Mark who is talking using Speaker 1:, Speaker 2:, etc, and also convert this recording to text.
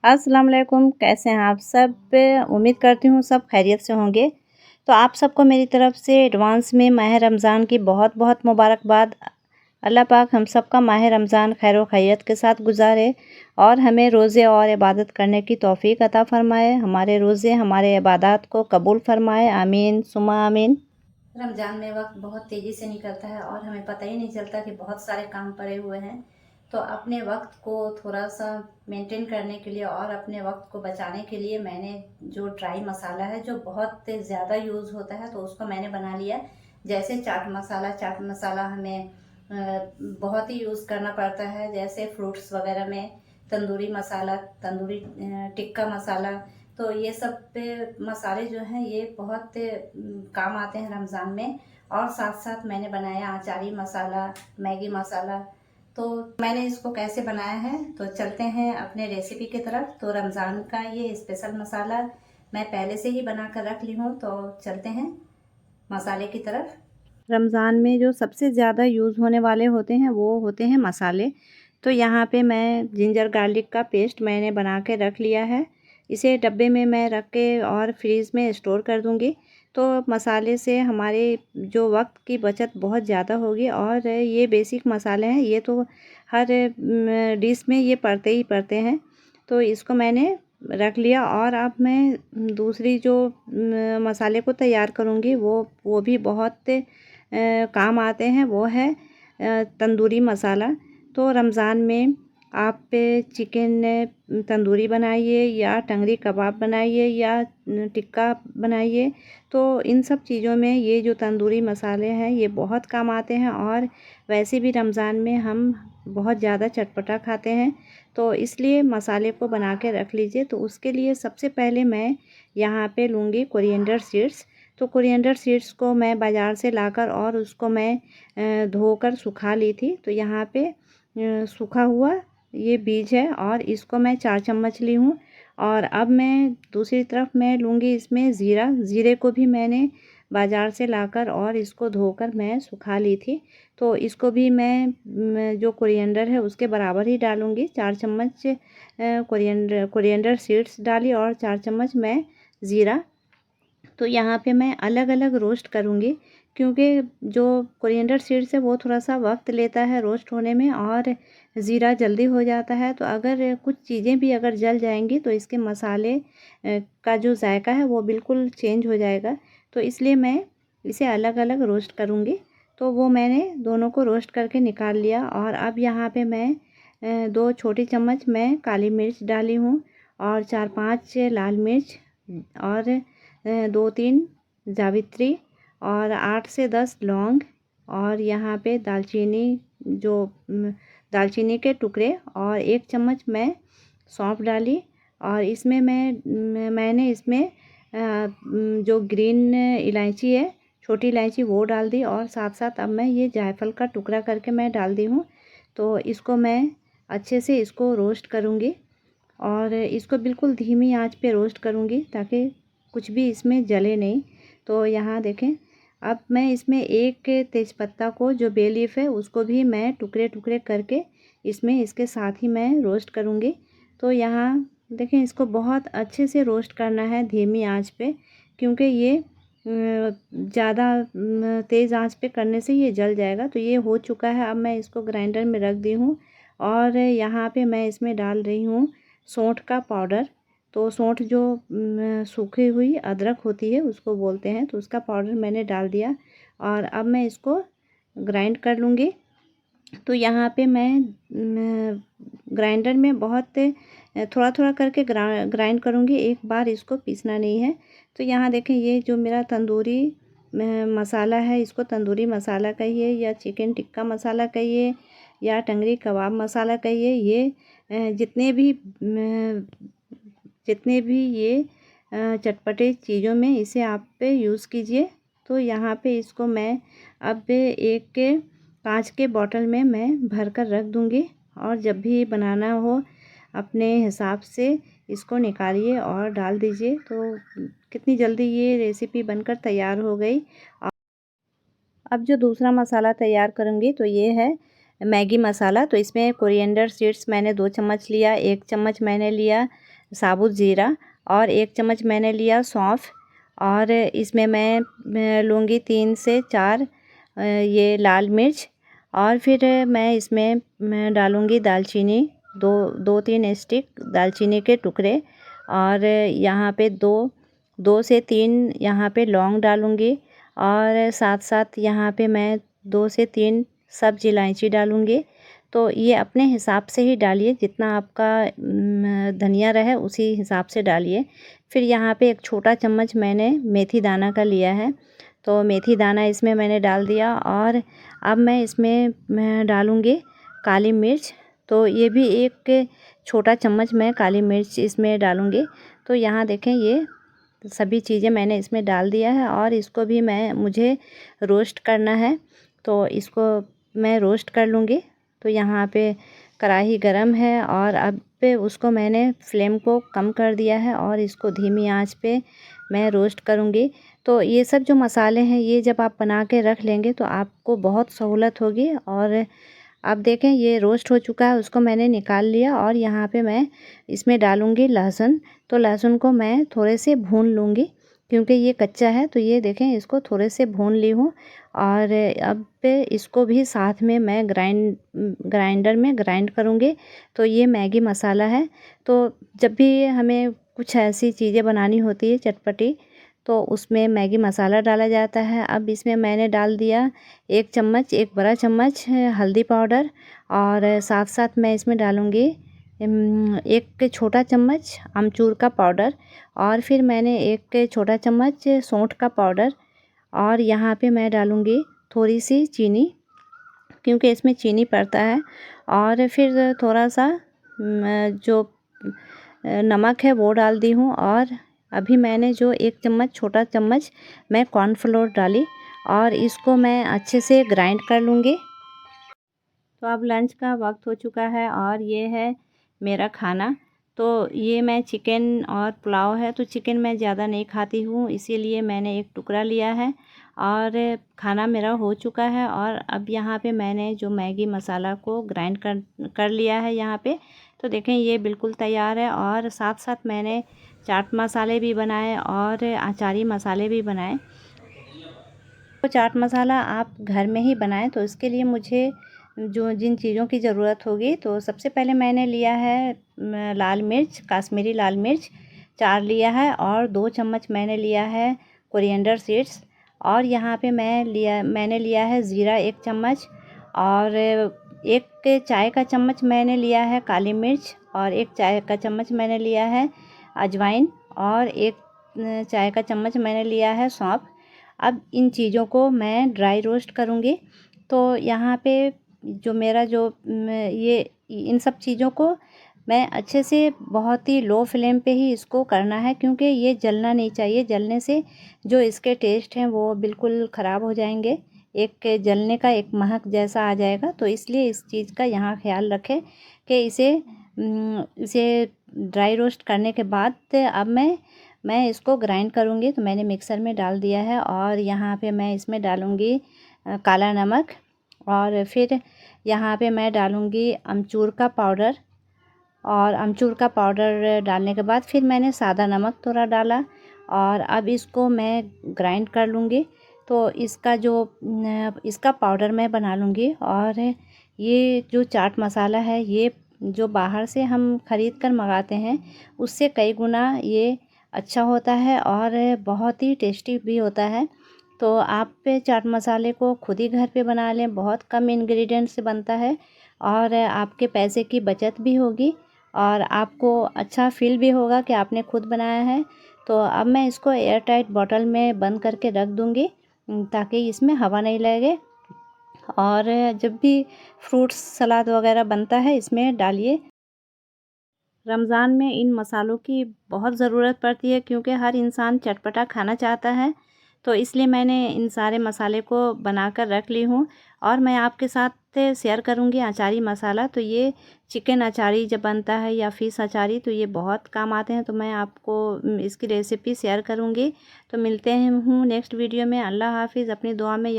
Speaker 1: अस्सलाम वालेकुम, कैसे हैं आप सब? उम्मीद करती हूँ सब खैरियत से होंगे। तो आप सबको मेरी तरफ से एडवांस में माह रमज़ान की बहुत-बहुत मुबारकबाद। अल्लाह पाक हम सबका माह रमज़ान खैर व खैरियत के साथ गुज़ारे और हमें रोज़े और इबादत करने की तौफ़ीक अता फ़रमाए। हमारे रोज़े, हमारे इबादत को कबूल फ़रमाए। आमीन सुम्मा आमीन। रमज़ान में वक्त बहुत तेज़ी से निकलता है और हमें पता ही नहीं चलता कि बहुत सारे काम पड़े हुए हैं। तो अपने वक्त को थोड़ा सा मेंटेन करने के लिए और अपने वक्त को बचाने के लिए मैंने जो ड्राई मसाला है जो बहुत ज़्यादा यूज़ होता है तो उसको मैंने बना लिया। जैसे चाट मसाला हमें बहुत ही यूज़ करना पड़ता है, जैसे फ्रूट्स वगैरह में तंदूरी मसाला, तंदूरी टिक्का मसाला। तो ये सब पे मसाले जो हैं ये बहुत काम आते हैं रमज़ान में। और साथ साथ मैंने बनाया अचारी मसाला, मैगी मसाला। तो मैंने इसको कैसे बनाया है तो चलते हैं अपने रेसिपी की तरफ। तो रमज़ान का ये स्पेशल मसाला मैं पहले से ही बना कर रख ली हूँ। तो चलते हैं मसाले की तरफ। रमज़ान में जो सबसे ज़्यादा यूज़ होने वाले होते हैं वो होते हैं मसाले। तो यहाँ पे मैं जिंजर गार्लिक का पेस्ट मैंने बना के रख लिया है। इसे डब्बे में मैं रख के और फ्रीज़ में स्टोर कर दूँगी। तो मसाले से हमारे जो वक्त की बचत बहुत ज़्यादा होगी और ये बेसिक मसाले हैं, ये तो हर डिश में ये पड़ते ही पड़ते हैं। तो इसको मैंने रख लिया और अब मैं दूसरी जो मसाले को तैयार करूँगी वो भी बहुत काम आते हैं, वो है तंदूरी मसाला। तो रमज़ान में आप चिकन तंदूरी बनाइए या टंगरी कबाब बनाइए या टिक्का बनाइए। तो इन सब चीज़ों में ये जो तंदूरी मसाले हैं ये बहुत काम आते हैं और वैसे भी रमज़ान में हम बहुत ज़्यादा चटपटा खाते हैं। तो इसलिए मसाले को बना के रख लीजिए। तो उसके लिए सबसे पहले मैं यहाँ पे लूँगी कोरिएंडर सीड्स। तो कोरिएंडर सीड्स को मैं बाज़ार से लाकर और उसको मैं धोकर सुखा ली थी। तो यहाँ पे सूखा हुआ ये बीज है और इसको मैं 4 चम्मच ली हूँ। और अब मैं दूसरी तरफ मैं लूँगी इसमें ज़ीरा। ज़ीरे को भी मैंने बाज़ार से लाकर और इसको धोकर मैं सुखा ली थी। तो इसको भी मैं जो कोरिएंडर है उसके बराबर ही डालूँगी। 4 चम्मच कोरिएंडर सीड्स डाली और 4 चम्मच मैं ज़ीरा। तो यहाँ पे मैं अलग-अलग रोस्ट करूँगी क्योंकि जो कोरिएंडर सीड्स है वो थोड़ा-सा वक्त लेता है रोस्ट होने में और ज़ीरा जल्दी हो जाता है। तो अगर कुछ चीज़ें भी अगर जल जाएँगी तो इसके मसाले का जो जायका है वो बिल्कुल चेंज हो जाएगा। तो इसलिए मैं इसे अलग-अलग रोस्ट करूँगी। तो वो मैंने दोनों को रोस्ट करके निकाल लिया और अब यहाँ पे मैं 2 छोटी चम्मच मैं काली मिर्च डाली हूँ और 4-5 लाल मिर्च और 2-3 जावित्री और 8 से 10 लौंग और यहाँ पे दालचीनी जो दालचीनी के टुकड़े और 1 चम्मच मैं सौंफ डाली। और इसमें मैंने इसमें जो ग्रीन इलायची है, छोटी इलायची वो डाल दी और साथ-साथ अब मैं ये जायफल का टुकड़ा करके मैं डाल दी हूँ। तो इसको मैं अच्छे से इसको रोस्ट करूँगी और इसको बिल्कुल धीमी आंच पे रोस्ट करूँगी ताकि कुछ भी इसमें जले नहीं। तो यहाँ देखें, अब मैं इसमें एक तेज़पत्ता को जो बे लीफ है उसको भी मैं टुकड़े-टुकड़े करके इसमें इसके साथ ही मैं रोस्ट करूँगी। तो यहाँ देखें, इसको बहुत अच्छे से रोस्ट करना है धीमी आंच पे क्योंकि ये ज़्यादा तेज़ आंच पे करने से ये जल जाएगा। तो ये हो चुका है, अब मैं इसको ग्राइंडर में रख दी हूँ और यहाँ पे मैं इसमें डाल रही हूँ सौंठ का पाउडर। तो सौंठ जो सूखी हुई अदरक होती है उसको बोलते हैं, तो उसका पाउडर मैंने डाल दिया और अब मैं इसको ग्राइंड कर लूँगी। तो यहाँ पे मैं ग्राइंडर में बहुत थोड़ा-थोड़ा करके ग्राइंड करूँगी, एक बार इसको पीसना नहीं है। तो यहाँ देखें, ये जो मेरा तंदूरी मसाला है इसको तंदूरी मसाला कहिए या चिकन टिक्का मसाला कहिए या टंगरी कबाब मसाला कहिए, ये जितने भी ये चटपटे चीज़ों में इसे आप पे यूज़ कीजिए। तो यहाँ पे इसको मैं अब एक कांच के बॉटल में मैं भर कर रख दूँगी और जब भी बनाना हो अपने हिसाब से इसको निकालिए और डाल दीजिए। तो कितनी जल्दी ये रेसिपी बनकर तैयार हो गई। अब जो दूसरा मसाला तैयार करूँगी तो ये है मैगी मसाला। तो इसमें कोरिएंडर सीड्स मैंने 2 चम्मच लिया, 1 चम्मच मैंने लिया साबुत ज़ीरा और 1 चम्मच मैंने लिया सौंफ, और इसमें मैं लूँगी 3 से 4 ये लाल मिर्च, और फिर मैं डालूँगी दालचीनी, 2-3 स्टिक दालचीनी के टुकड़े, और यहाँ पे 2 से 3 यहाँ पे लौंग डालूँगी, और साथ साथ यहाँ पे मैं 2 से 3 सब्ज़ इलायची डालूँगी। तो ये अपने हिसाब से ही डालिए, जितना आपका धनिया रहे उसी हिसाब से डालिए। फिर यहाँ पे एक छोटा चम्मच मैंने मेथी दाना का लिया है, तो मेथी दाना इसमें मैंने डाल दिया, और अब मैं डालूँगी काली मिर्च। तो ये भी एक छोटा चम्मच मैं काली मिर्च इसमें डालूँगी। तो यहाँ देखें, ये सभी चीज़ें मैंने इसमें डाल दिया है, और इसको भी मुझे रोस्ट करना है, तो इसको मैं रोस्ट कर लूँगी। तो यहाँ पे कढ़ाई गरम है, और अब उसको मैंने फ्लेम को कम कर दिया है, और इसको धीमी आंच पे मैं रोस्ट करूँगी। तो ये सब जो मसाले हैं, ये जब आप बना के रख लेंगे तो आपको बहुत सहूलत होगी। और अब देखें, ये रोस्ट हो चुका है, उसको मैंने निकाल लिया, और यहाँ पे मैं इसमें डालूँगी लहसुन। तो लहसुन को मैं थोड़े से भून लूँगी, क्योंकि ये कच्चा है। तो ये देखें, इसको थोड़े से भून ली हूँ, और अब इसको भी साथ में मैं ग्राइंडर में ग्राइंड करूँगी। तो ये मैगी मसाला है। तो जब भी हमें कुछ ऐसी चीज़ें बनानी होती है चटपटी, तो उसमें मैगी मसाला डाला जाता है। अब इसमें मैंने डाल दिया 1 बड़ा चम्मच हल्दी पाउडर, और साथ साथ मैं इसमें डालूँगी 1 छोटा चम्मच अमचूर का पाउडर, और फिर मैंने 1 छोटा चम्मच सौंठ का पाउडर, और यहाँ पे मैं डालूँगी थोड़ी सी चीनी, क्योंकि इसमें चीनी पड़ता है, और फिर थोड़ा सा जो नमक है वो डाल दी हूँ, और अभी मैंने जो 1 छोटा चम्मच मैं कॉर्नफ्लोर डाली, और इसको मैं अच्छे से ग्राइंड कर लूँगी। तो अब लंच का वक्त हो चुका है, और ये है मेरा खाना। तो ये मैं चिकन और पुलाव है, तो चिकन मैं ज़्यादा नहीं खाती हूँ, इसीलिए मैंने 1 टुकड़ा लिया है, और खाना मेरा हो चुका है। और अब यहाँ पे मैंने जो मैगी मसाला को ग्राइंड कर लिया है यहाँ पे, तो देखें ये बिल्कुल तैयार है। और साथ साथ मैंने चाट मसाले भी बनाए और अचारी मसाले भी बनाए। तो चाट मसाला आप घर में ही बनाएं, तो इसके लिए मुझे जिन चीज़ों की ज़रूरत होगी, तो सबसे पहले मैंने लिया है लाल मिर्च, काश्मीरी लाल मिर्च 4 लिया है, और 2 चम्मच मैंने लिया है कोरिएंडर सीड्स, और यहाँ पे मैंने लिया है ज़ीरा 1 चम्मच, और 1 चाय का चम्मच मैंने लिया है काली मिर्च, और 1 चाय का चम्मच मैंने लिया है अजवाइन, और 1 चाय का चम्मच मैंने लिया है सौंफ। अब इन चीज़ों को मैं ड्राई रोस्ट करूँगी। तो यहाँ पे ये इन सब चीज़ों को मैं अच्छे से बहुत ही लो फ्लेम पे ही इसको करना है, क्योंकि ये जलना नहीं चाहिए। जलने से जो इसके टेस्ट हैं वो बिल्कुल ख़राब हो जाएंगे, एक जलने का एक महक जैसा आ जाएगा। तो इसलिए इस चीज़ का यहाँ ख्याल रखें कि इसे ड्राई रोस्ट करने के बाद अब मैं इसको ग्राइंड करूँगी। तो मैंने मिक्सर में डाल दिया है, और यहाँ पे मैं इसमें डालूँगी काला नमक, और फिर यहाँ पे मैं डालूँगी अमचूर का पाउडर, और अमचूर का पाउडर डालने के बाद फिर मैंने सादा नमक थोड़ा डाला, और अब इसको मैं ग्राइंड कर लूँगी। तो इसका पाउडर मैं बना लूँगी। और ये जो चाट मसाला है, ये जो बाहर से हम ख़रीद कर मंगाते हैं, उससे कई गुना ये अच्छा होता है, और बहुत ही टेस्टी भी होता है। तो आप चाट मसाले को खुद ही घर पे बना लें, बहुत कम इंग्रेडिएंट से बनता है, और आपके पैसे की बचत भी होगी, और आपको अच्छा फील भी होगा कि आपने खुद बनाया है। तो अब मैं इसको एयर टाइट बॉटल में बंद करके रख दूँगी, ताकि इसमें हवा नहीं लगे। और जब भी फ्रूट्स सलाद वगैरह बनता है, इसमें डालिए। रमज़ान में इन मसालों की बहुत ज़रूरत पड़ती है, क्योंकि हर इंसान चटपटा खाना चाहता है। तो इसलिए मैंने इन सारे मसाले को बनाकर रख ली हूँ, और मैं आपके साथ शेयर करूँगी अचारी मसाला। तो ये चिकन अचारी जब बनता है या फ़िश अचारी, तो ये बहुत काम आते हैं। तो मैं आपको इसकी रेसिपी शेयर करूँगी। तो मिलते हैं नेक्स्ट वीडियो में। अल्लाह हाफ़िज़। अपनी दुआ में